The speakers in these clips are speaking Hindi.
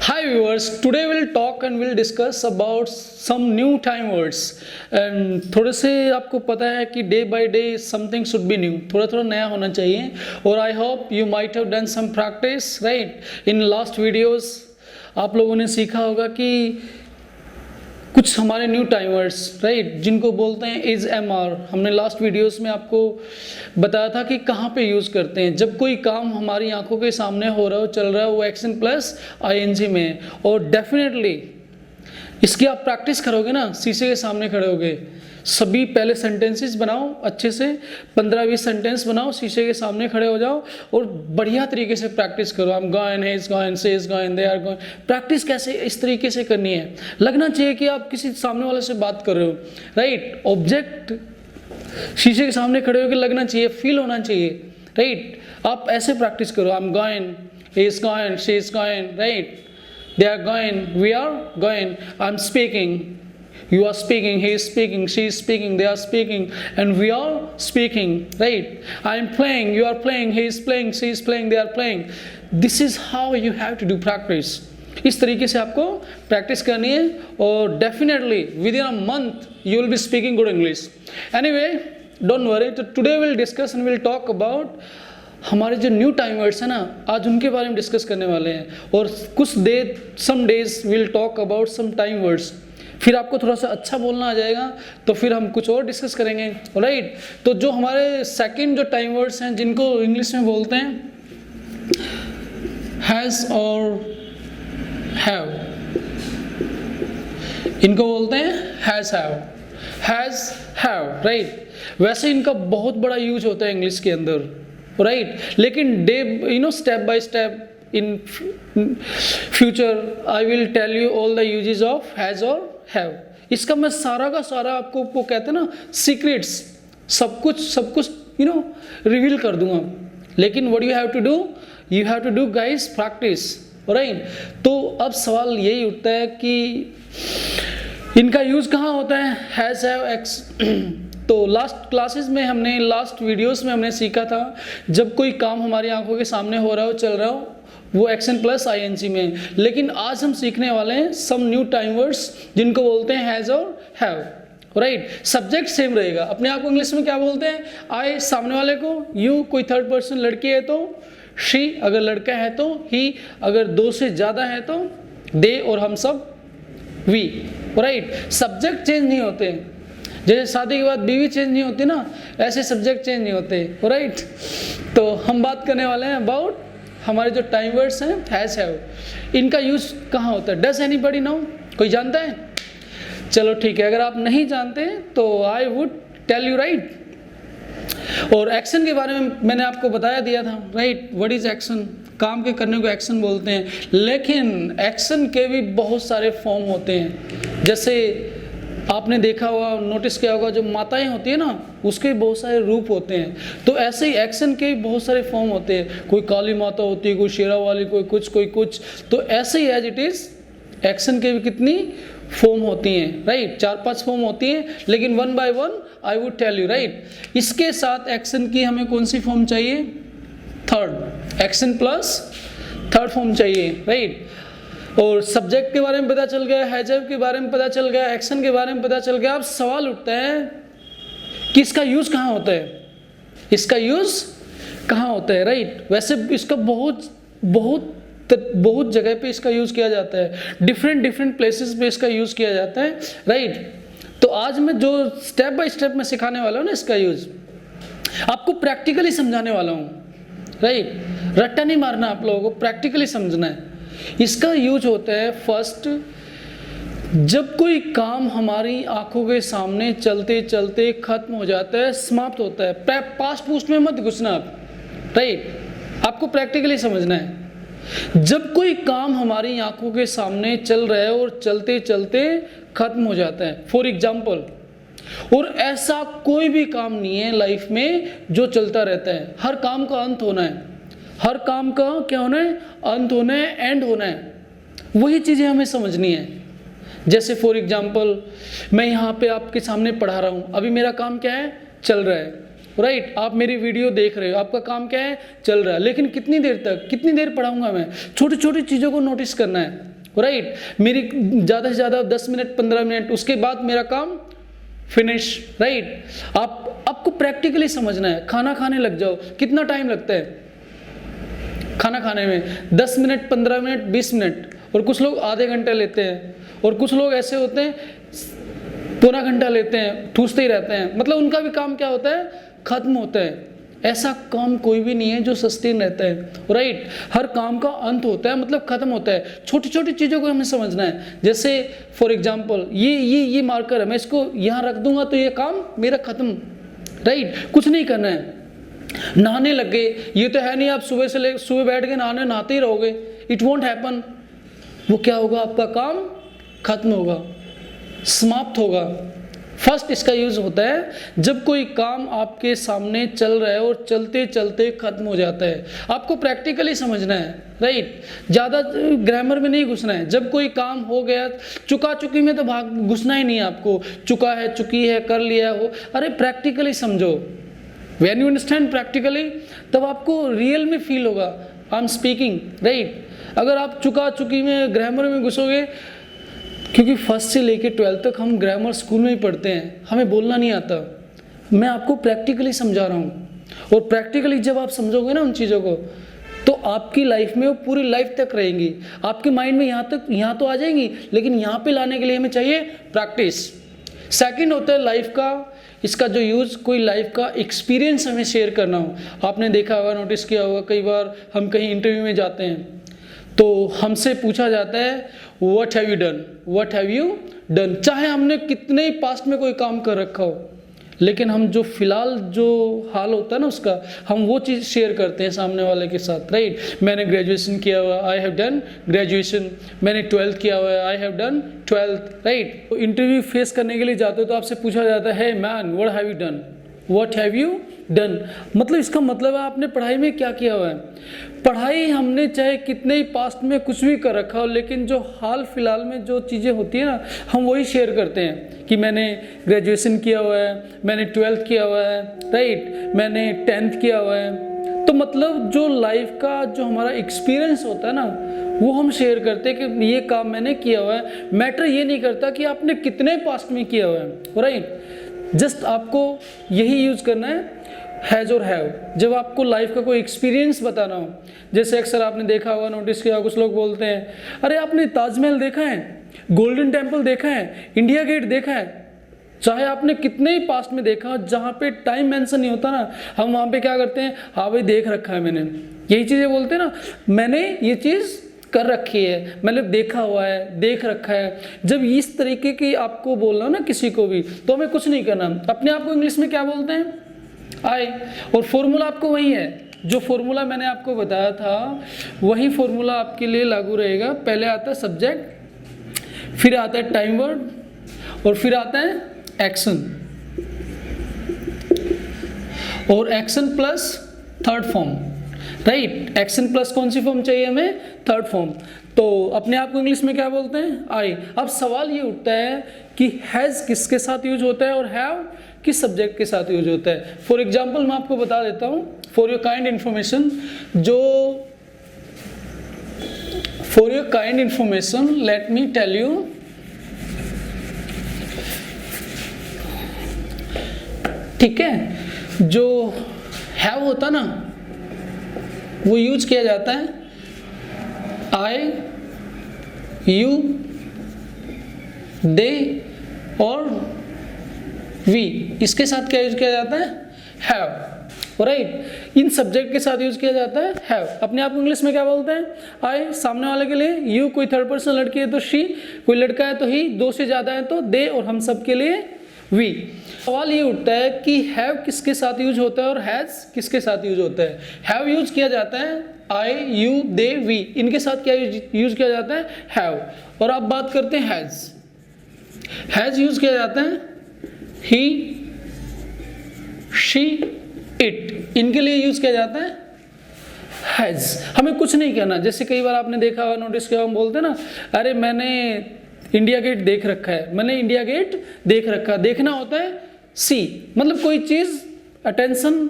Hi viewers, today we'll talk and we'll discuss about some new time words and थोड़े से आपको पता है कि day by day something should be new, थोड़ा थोड़ा नया होना चाहिए और I hope you might have done some practice right in last videos। आप लोगों ने सीखा होगा कि कुछ हमारे न्यू टाइमर्स राइट जिनको बोलते हैं इज एम आर। हमने लास्ट वीडियोस में आपको बताया था कि कहाँ पे यूज़ करते हैं। जब कोई काम हमारी आंखों के सामने हो रहा हो चल रहा है वो एक्शन प्लस आईएनजी में। और डेफिनेटली इसकी आप प्रैक्टिस करोगे ना, शीशे के सामने खड़े होगे, सभी पहले सेंटेंसेस बनाओ अच्छे से, 15-20 सेंटेंस बनाओ, शीशे के सामने खड़े हो जाओ और बढ़िया तरीके से प्रैक्टिस करो। I am going, he is going, she is going, they are going. Practice कैसे इस तरीके से करनी है, लगना चाहिए कि आप किसी सामने वाले से बात कर रहे हो राइट। ऑब्जेक्ट शीशे के सामने खड़े होकर लगना चाहिए, फील होना चाहिए राइट। आप ऐसे प्रैक्टिस करो, I am going, he is going, she is going right, they are going, we are going, I'm speaking, you are speaking, he is speaking, she is speaking, they are speaking, and we are speaking right। I am playing, you are playing, he is playing, she is playing, they are playing। This is how you have to do practice। इस तरीके से आपको प्रैक्टिस करनी है और definitely within a month you will be speaking good English. Anyway don't worry, तो today will discuss and will talk about हमारे जो न्यू टाइमर्स है ना, आज उनके बारे में डिस्कस करने वाले हैं। और कुछ some days will talk about some time words. फिर आपको थोड़ा सा अच्छा बोलना आ जाएगा तो फिर हम कुछ और डिस्कस करेंगे राइट। तो जो हमारे सेकंड जो टाइम वर्ड्स हैं जिनको इंग्लिश में बोलते हैं हैज़ और हैव, इनको बोलते हैं हैज़ हैव राइट। वैसे इनका बहुत बड़ा यूज होता है इंग्लिश के अंदर राइट, लेकिन day step by step in future I will tell you all the uses of has और हैव। इसका मैं सारा का सारा आपको वो कहते हैं ना सीक्रेट्स, सब कुछ रिवील कर दूंगा। लेकिन what you have to do guys, practice right. तो अब सवाल यही उठता है कि इनका यूज कहाँ होता है, हैज हैव एक्स। तो लास्ट वीडियोस में हमने सीखा था जब कोई काम हमारी आंखों के सामने हो रहा हो, चल रहा हो, वो एक्शन प्लस आईएनजी में। लेकिन आज हम सीखने वाले हैं सम न्यू टाइम वर्ड्स जिनको बोलते हैं हैज और हैव राइट। सब्जेक्ट सेम रहेगा। अपने आप को इंग्लिश में क्या बोलते हैं, आई सामने वाले को, यू कोई थर्ड पर्सन लड़की है तो, शी अगर लड़का है तो, ही अगर दो से ज़्यादा है तो, दे और हम सब वी राइट। सब्जेक्ट चेंज नहीं होते, जैसे शादी के बाद बीवी चेंज नहीं होती ना, ऐसे सब्जेक्ट चेंज नहीं होते राइट। तो हम बात करने वाले हैं अबाउट हमारे जो टाइम वर्ड्स हैं हैज हैव। इनका यूज कहाँ होता है, डज एनीबडी नो, कोई जानता है? चलो ठीक है, अगर आप नहीं जानते तो I would tell you right. और एक्शन के बारे में मैंने आपको बताया दिया था राइट। व्हाट इज एक्शन, काम के करने को एक्शन बोलते हैं। लेकिन एक्शन के भी बहुत सारे फॉर्म होते हैं। जैसे आपने देखा होगा, नोटिस किया होगा, जो माताएं होती है ना उसके बहुत सारे रूप होते हैं। तो ऐसे ही एक्शन के बहुत सारे फॉर्म होते हैं। कोई काली माता होती है, कोई शेरा वाली, कोई कुछ। तो ऐसे ही एज इट इज एक्शन के भी कितनी फॉर्म होती हैं राइट, 4-5 फॉर्म होती हैं। लेकिन one by one I would tell you right. इसके साथ एक्शन की हमें कौन सी फॉर्म चाहिए, third, action plus third form चाहिए राइट। और सब्जेक्ट के बारे में पता चल गया, हैजव के बारे में पता चल गया, एक्शन के बारे में पता चल गया। अब सवाल उठता है कि इसका यूज कहाँ होता है, इसका यूज कहाँ होता है राइट। वैसे इसका बहुत जगह पे इसका यूज किया जाता है, डिफरेंट प्लेसेस पे इसका यूज किया जाता है राइट। तो आज मैं जो स्टेप बाय स्टेप में सिखाने वाला हूँ ना, इसका यूज आपको प्रैक्टिकली समझाने वाला हूँ राइट। रट्टा नहीं मारना, आप लोगों को प्रैक्टिकली समझना है। इसका यूज होता है फर्स्ट, जब कोई काम हमारी आंखों के सामने चलते चलते खत्म हो जाता है, समाप्त होता है। पास्ट पूस्ट में मत घुसना आप राइट, आपको प्रैक्टिकली समझना है। जब कोई काम हमारी आंखों के सामने चल रहा है और चलते चलते खत्म हो जाता है, फॉर एग्जाम्पल। और ऐसा कोई भी काम नहीं है लाइफ में जो चलता रहता है। हर काम का अंत होना है, हर काम का क्या होना है, अंत होना है, एंड होना है। वही चीज़ें हमें समझनी है। जैसे फॉर एग्जाम्पल मैं यहाँ पे आपके सामने पढ़ा रहा हूँ, अभी मेरा काम क्या है, चल रहा है राइट। आप मेरी वीडियो देख रहे हो, आपका काम क्या है, चल रहा है, लेकिन कितनी देर तक, कितनी देर पढ़ाऊंगा मैं, छोटी छोटी चीज़ों को नोटिस करना है, राइट। मेरी ज़्यादा से ज़्यादा 10 मिनट 15 मिनट, उसके बाद मेरा काम फिनिश, राइट। आपको प्रैक्टिकली समझना है। खाना खाने लग जाओ, कितना टाइम लगता है खाना खाने में, 10 मिनट 15 मिनट 20 मिनट, और कुछ लोग आधे घंटे लेते हैं, और कुछ लोग ऐसे होते हैं पौना घंटा लेते हैं, ठूसते ही रहते हैं। मतलब उनका भी काम क्या होता है, खत्म होता है। ऐसा काम कोई भी नहीं है जो सस्टेन रहता है, राइट। हर काम का अंत होता है, मतलब खत्म होता है। छोटी छोटी चीज़ों को हमें समझना है। जैसे फॉर एग्जांपल ये मार्कर है, मैं इसको यहाँ रख दूंगा तो ये काम मेरा खत्म, राइट। कुछ नहीं करना है। नहाने लग गए, ये तो है नहीं आप सुबह बैठ के नहाते ही रहोगे, इट वोंट हैपन। वो क्या होगा, आपका काम खत्म होगा, समाप्त होगा। फर्स्ट इसका यूज होता है जब कोई काम आपके सामने चल रहा है और चलते चलते खत्म हो जाता है। आपको प्रैक्टिकली समझना है, राइट। ज़्यादा ग्रामर में नहीं घुसना है। जब कोई काम हो गया, चुका चुकी में तो घुसना ही नहीं है आपको। चुका है, चुकी है, कर लिया हो, अरे प्रैक्टिकली समझो। व्हेन यू अंडरस्टैंड प्रैक्टिकली, तब आपको रियल में फील होगा आई एम स्पीकिंग, राइट। अगर आप चुका चुकी में ग्रामर में घुसोगे, क्योंकि फर्स्ट से लेके 12th तक हम ग्रामर स्कूल में ही पढ़ते हैं, हमें बोलना नहीं आता। मैं आपको प्रैक्टिकली समझा रहा हूँ, और प्रैक्टिकली जब आप समझोगे ना उन चीज़ों को, तो आपकी लाइफ में वो पूरी लाइफ तक रहेंगी। आपके माइंड में यहाँ तो आ जाएंगी, लेकिन यहाँ पे लाने के लिए हमें चाहिए प्रैक्टिस। सेकंड होता है लाइफ का, इसका जो यूज़, कोई लाइफ का एक्सपीरियंस हमें शेयर करना हो। आपने देखा होगा, नोटिस किया होगा, कई बार हम कहीं इंटरव्यू में जाते हैं तो हमसे पूछा जाता है what have you done, what have you done. चाहे हमने कितने ही पास्ट में कोई काम कर रखा हो, लेकिन हम जो फिलहाल जो हाल होता है ना उसका, हम वो चीज़ शेयर करते हैं सामने वाले के साथ, राइट। मैंने ग्रेजुएशन किया हुआ, आई हैव डन ग्रेजुएशन। मैंने 12th किया हुआ है, I have done 12th, right. तो इंटरव्यू फेस करने के लिए जाते हो तो आपसे पूछा जाता है man what have you done, what have you done. मतलब इसका मतलब है आपने पढ़ाई में क्या किया हुआ है। पढ़ाई हमने चाहे कितने ही पास्ट में कुछ भी कर रखा हो, लेकिन जो हाल फिलहाल में जो चीज़ें होती है ना, हम वही शेयर करते हैं कि मैंने ग्रेजुएशन किया हुआ है, मैंने 12th किया हुआ है, राइट, मैंने 10th किया हुआ है। तो मतलब जो लाइफ का जो हमारा एक्सपीरियंस होता है ना, वो हम शेयर करते हैं कि ये काम मैंने किया हुआ है। मैटर ये नहीं करता कि आपने कितने पास्ट में किया हुआ है, राइट। जस्ट आपको यही यूज़ करना है, हैज़ और हैव। जब आपको लाइफ का कोई एक्सपीरियंस बताना हो, जैसे अक्सर आपने देखा होगा, नोटिस किया, कुछ लोग बोलते हैं अरे आपने ताजमहल देखा है, गोल्डन टेम्पल देखा है, इंडिया गेट देखा है। चाहे आपने कितने ही पास्ट में देखा हो, जहाँ पे टाइम मेंशन नहीं होता ना, हम वहाँ पे क्या करते हैं, हाँ भाई देख रखा है मैंने, यही चीज़ें बोलते हैं ना, मैंने ये चीज़ कर रखी है, मतलब देखा हुआ है, देख रखा है। जब इस तरीके की आपको बोलना ना किसी को भी, तो हमें कुछ नहीं करना। अपने आप को इंग्लिश में क्या बोलते हैं, आई। और फॉर्मूला आपको वही है, जो फॉर्मूला मैंने आपको बताया था वही फॉर्मूला आपके लिए लागू रहेगा। पहले आता है सब्जेक्ट, फिर आता है टाइम वर्ड, और फिर आता है एक्शन, और action plus third form, right. Action plus कौन सी फॉर्म चाहिए हमें, थर्ड फॉर्म। तो अपने आप को इंग्लिश में क्या बोलते हैं, आई। अब सवाल ये उठता है कि हैज़ किसके साथ यूज होता है और हैव किस सब्जेक्ट के साथ यूज होता है। फॉर एग्जाम्पल मैं आपको बता देता हूँ, for your kind information, for your kind information let me tell you, ठीक है। जो हैव होता ना, वो यूज किया जाता है आई, यू, दे और वी, इसके साथ क्या यूज किया जाता है, हैव, राइट। इन सब्जेक्ट के साथ यूज किया जाता है हैव। अपने आप को इंग्लिश में क्या बोलते हैं, आई। सामने वाले के लिए यू, कोई थर्ड पर्सन लड़की है तो शी, कोई लड़का है तो ही, दो से ज्यादा है तो दे, और हम सब के लिए वी। सवाल ये उठता है कि हैव किसके साथ यूज होता है और हैज किसके साथ यूज होता है। हैव यूज किया जाता है आई, यू, दे, वी, इनके साथ क्या यूज किया जाता है, हैव। और आप बात करते हैं हैज, हैज यूज किया जाता है ही, शी, इट, इनके लिए यूज किया जाता है हैज। हमें कुछ नहीं कहना। जैसे कई बार आपने देखा होगा, नोटिस किया, हम बोलते हैं ना, अरे मैंने इंडिया गेट देख रखा है, मैंने इंडिया गेट देख रखा है। देखना होता है सी, मतलब कोई चीज अटेंशन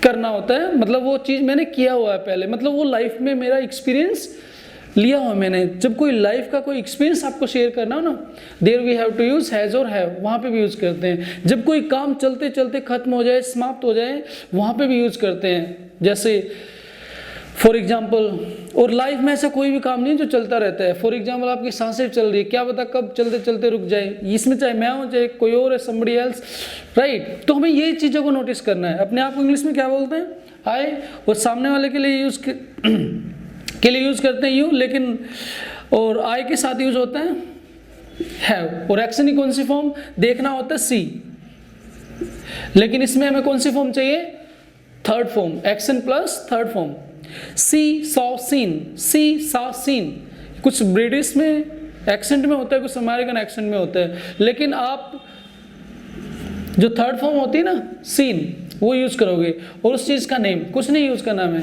करना होता है, मतलब वो चीज़ मैंने किया हुआ है पहले, मतलब वो लाइफ में मेरा एक्सपीरियंस लिया हुआ मैंने। जब कोई लाइफ का कोई एक्सपीरियंस आपको शेयर करना हो ना, there we have to use has और हैव, वहाँ पे भी यूज़ करते हैं। जब कोई काम चलते चलते खत्म हो जाए, समाप्त हो जाए, वहाँ पे भी यूज़ करते हैं। जैसे फॉर एग्जाम्पल, और लाइफ में ऐसा कोई भी काम नहीं जो चलता रहता है। फॉर एग्जाम्पल आपकी सांसें चल रही है, क्या पता कब चलते चलते रुक जाए, इसमें चाहे मैं हूँ चाहे कोई और है, somebody else, राइट। तो हमें ये चीज़ों को नोटिस करना है। अपने आप को इंग्लिश में क्या बोलते हैं? आई, और सामने वाले के लिए यूज़ करते हैं यू, लेकिन और आई के साथ यूज होता है हैव, और एक्शन की कौन सी फॉर्म देखना होता है? सी, लेकिन इसमें हमें कौन सी फॉर्म चाहिए? Third form, action plus third form. See saw seen, see saw seen, कुछ ब्रिटिश में एक्सेंट में होता है, कुछ अमेरिकन एक्सेंट में होता है, लेकिन आप जो थर्ड फॉर्म होती है ना सीन, वो यूज करोगे, और उस चीज का नेम कुछ नहीं यूज करना है,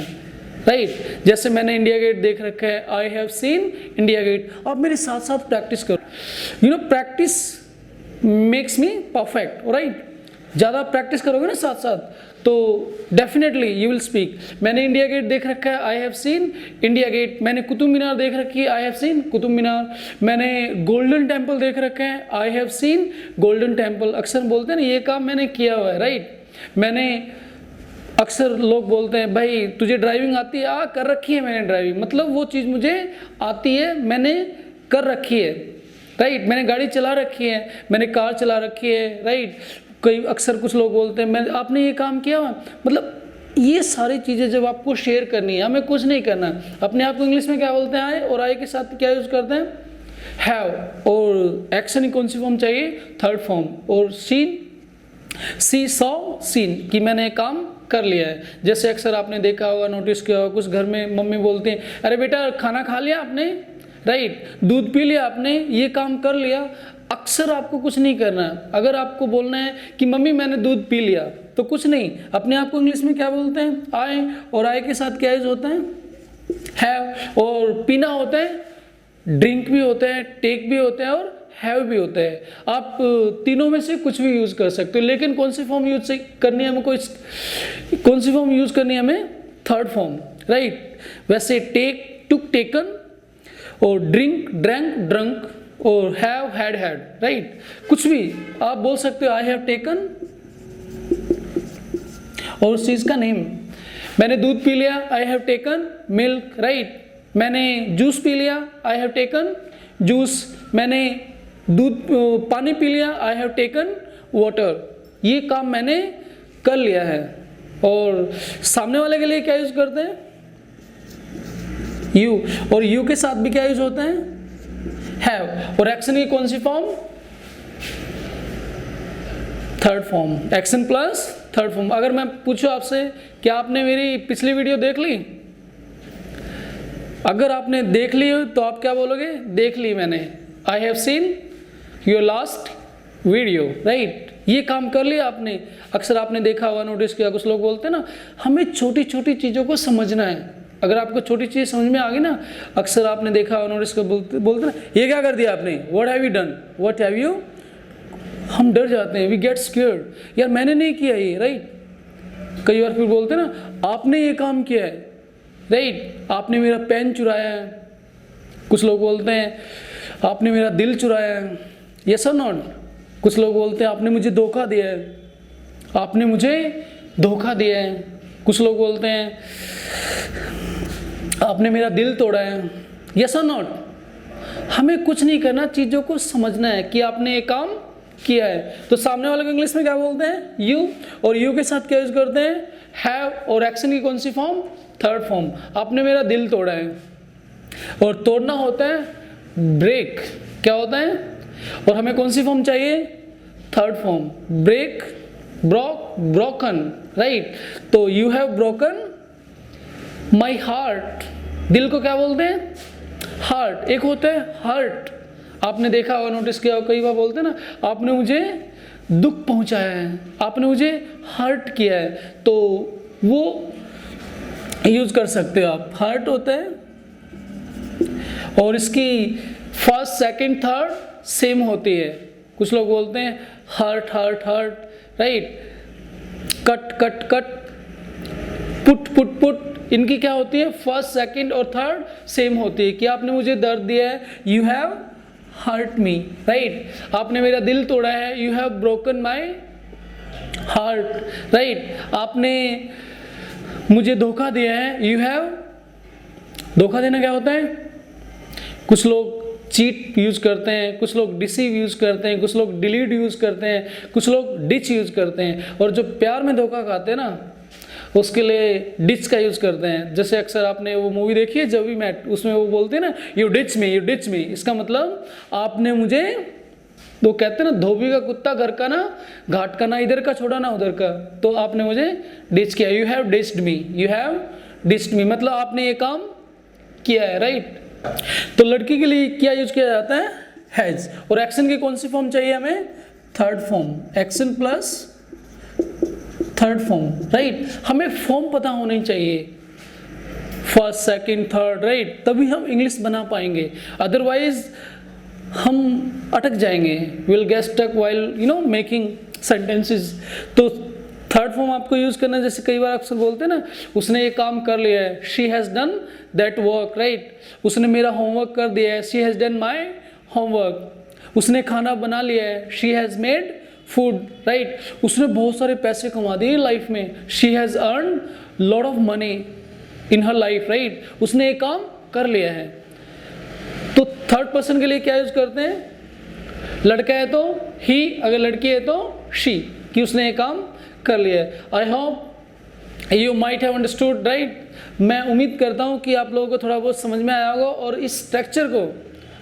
राइट। जैसे मैंने इंडिया गेट देख रखा है, I have seen India Gate. आप मेरे साथ साथ प्रैक्टिस करो, you know practice makes me perfect, right. ज़्यादा प्रैक्टिस करोगे ना साथ साथ, तो डेफिनेटली यू विल स्पीक। मैंने इंडिया गेट देख रखा है, I have seen India Gate. मैंने कुतुब मीनार देख रखी है, I have seen Qutub Minar. मैंने गोल्डन टेम्पल देख रखा है, I have seen Golden Temple. अक्सर बोलते हैं ना ये काम मैंने किया हुआ है, राइट। मैंने अक्सर लोग बोलते हैं भाई तुझे ड्राइविंग आती है? कर रखी है मैंने ड्राइविंग, मतलब वो चीज़ मुझे आती है, मैंने कर रखी है, राइट। मैंने गाड़ी चला रखी है, मैंने कार चला रखी है, राइट। कई अक्सर कुछ लोग बोलते हैं मैं आपने ये काम किया हुआ, मतलब ये सारी चीज़ें जब आपको शेयर करनी है, हमें कुछ नहीं करना। अपने आप को इंग्लिश में क्या बोलते हैं? आए, और आई के साथ क्या यूज़ करते हैं? हैव, और एक्शन की कौन सी फॉर्म चाहिए? Third form. और सीन, सी सॉ सीन, कि मैंने काम कर लिया है। जैसे अक्सर आपने देखा होगा, नोटिस किया होगा, कुछ घर में मम्मी बोलती हैं अरे बेटा खाना खा लिया आपने, राइट, दूध पी लिया आपने, ये काम कर लिया। अक्सर आपको कुछ नहीं करना है। अगर आपको बोलना है कि मम्मी मैंने दूध पी लिया, तो कुछ नहीं। अपने आप को इंग्लिश में क्या बोलते हैं? आई, और आई के साथ क्या यूज होता है? हैव। और पीना होता है, ड्रिंक भी होता है, टेक भी होता है, और हैव भी होता है। आप तीनों में से कुछ भी यूज कर सकते हो, लेकिन कौन सी फॉर्म यूज करनी है हमको? कौन सी फॉर्म यूज करनी है हमें? Third form, right. वैसे टेक, टुक, टेकन, और ड्रिंक, ड्रैंक, ड्रंक, और हैव, हैड, राइट। कुछ भी आप बोल सकते हो। आई हैव टेकन, और उस चीज का नेम। मैंने दूध पी लिया, I have taken milk, right. मैंने जूस पी लिया, आई हैव टेकन जूस। मैंने दूध पानी पी लिया, आई हैव टेकन वाटर। ये काम मैंने कर लिया है। और सामने वाले के लिए क्या यूज करते हैं? यू, और यू के साथ भी क्या यूज होता है? हैव। और एक्शन की कौन सी form? Third form, action plus third form. अगर मैं पूछूं आपसे क्या आपने मेरी पिछली वीडियो देख ली? अगर आपने देख ली तो आप क्या बोलोगे? देख ली मैंने, आई have seen your last video, right. ये काम कर लिया आपने। अक्सर आपने देखा होगा, नोटिस किया, कुछ लोग बोलते हैं ना हमें छोटी छोटी चीज़ों को समझना है। अगर आपको छोटी चीज़ समझ में आ गई ना, अक्सर आपने देखा होगा, नोटिस कर बोलते ना ये क्या कर दिया आपने? What have you done, what have you. हम डर जाते हैं, वी गेट स्केयर्ड, यार मैंने नहीं किया ये, राइट। कई बार फिर बोलते हैं ना आपने ये काम किया है, राइट। आपने मेरा पेन चुराया है। कुछ लोग बोलते हैं आपने मेरा दिल चुराया है, यस और नॉट। कुछ लोग बोलते हैं आपने मुझे धोखा दिया है, आपने मुझे धोखा दिया है। कुछ लोग बोलते हैं आपने मेरा दिल तोड़ा है, यस और नॉट। हमें कुछ नहीं करना, चीज़ों को समझना है कि आपने ये काम किया है। तो सामने वाले को इंग्लिश में क्या बोलते हैं? यू, और यू के साथ क्या यूज करते हैं? हैव, और एक्शन की कौन सी फॉर्म? Third form. आपने मेरा दिल तोड़ा है, और तोड़ना होता है ब्रेक। क्या होता है? और हमें कौन सी फॉर्म चाहिए? Third form, break, broke, broken, right. तो you have broken my heart. दिल को क्या बोलते हैं? हार्ट। एक होता है हर्ट, आपने देखा होगा, नोटिस किया होगा, कई बार बोलते हैं ना आपने मुझे दुख पहुंचाया है, आपने मुझे हर्ट किया है, तो वो यूज कर सकते हो आप। हर्ट होता है, और इसकी फर्स्ट, सेकंड, थर्ड सेम होती है। कुछ लोग बोलते हैं hurt, hurt, hurt, right. Cut cut cut, put put put, इनकी क्या होती है, फर्स्ट सेकंड और थर्ड सेम होती है कि आपने मुझे दर्द दिया है, you have hurt me, right. आपने मेरा दिल तोड़ा है, you have broken my heart, right. आपने मुझे धोखा दिया है, यू हैव, धोखा देना क्या होता है, कुछ लोग चीट यूज करते हैं, कुछ लोग डिसीव यूज करते हैं, कुछ लोग डिलीट यूज करते हैं, कुछ लोग डिच यूज करते हैं, और जो प्यार में धोखा खाते हैं ना उसके लिए डिच का यूज करते हैं। जैसे अक्सर आपने वो मूवी देखी है जब वी मेट, उसमें वो बोलते हैं ना you ditch me, you ditch me, इसका मतलब आपने मुझे, तो कहते हैं ना धोबी का कुत्ता घर का ना घाट का, ना इधर का छोड़ा ना उधर का, तो आपने मुझे डिच किया, you have ditched me, you have ditched me, मतलब आपने ये काम किया है, राइट। तो लड़की के लिए क्या यूज किया जाता है, हैज। और एक्शन की कौन सी फॉर्म चाहिए हमें, third form, action plus third form, right. हमें फॉर्म पता होनी चाहिए, फर्स्ट सेकंड थर्ड, राइट, तभी हम इंग्लिश बना पाएंगे, अदरवाइज हम अटक जाएंगे, will get stuck while you know making sentences. तो थर्ड फॉर्म आपको यूज करना है, जैसे कई बार अक्सर बोलते हैं ना उसने ये काम कर लिया है, she has done that work, right. उसने मेरा होमवर्क कर दिया है, she has done my homework. उसने खाना बना लिया है, she has made food, right. उसने बहुत सारे पैसे कमा दिए लाइफ में, she has earn lot of money in her life, right. उसने ये काम कर लिया है। तो थर्ड पर्सन के लिए क्या यूज करते हैं, लड़का है तो ही, अगर लड़की है तो शी, कि उसने ये काम कर लिया है। I hope you might have understood, right. मैं उम्मीद करता हूँ कि आप लोगों को थोड़ा बहुत समझ में आया होगा, और इस स्ट्रक्चर को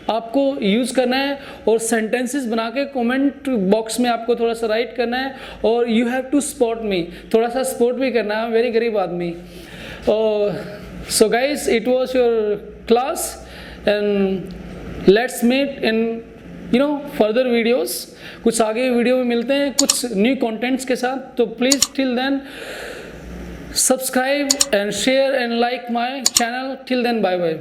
आपको यूज़ करना है और सेंटेंसेस बना के कमेंट बॉक्स में आपको थोड़ा सा राइट करना है, और you have to support me, थोड़ा सा सपोर्ट भी करना है, वेरी गरीब आदमी। So guys, it was your class and let's meet in you know further videos. कुछ आगे वीडियो में मिलते हैं कुछ न्यू कंटेंट्स के साथ, तो please till then subscribe and share and like my channel. Till then, bye bye.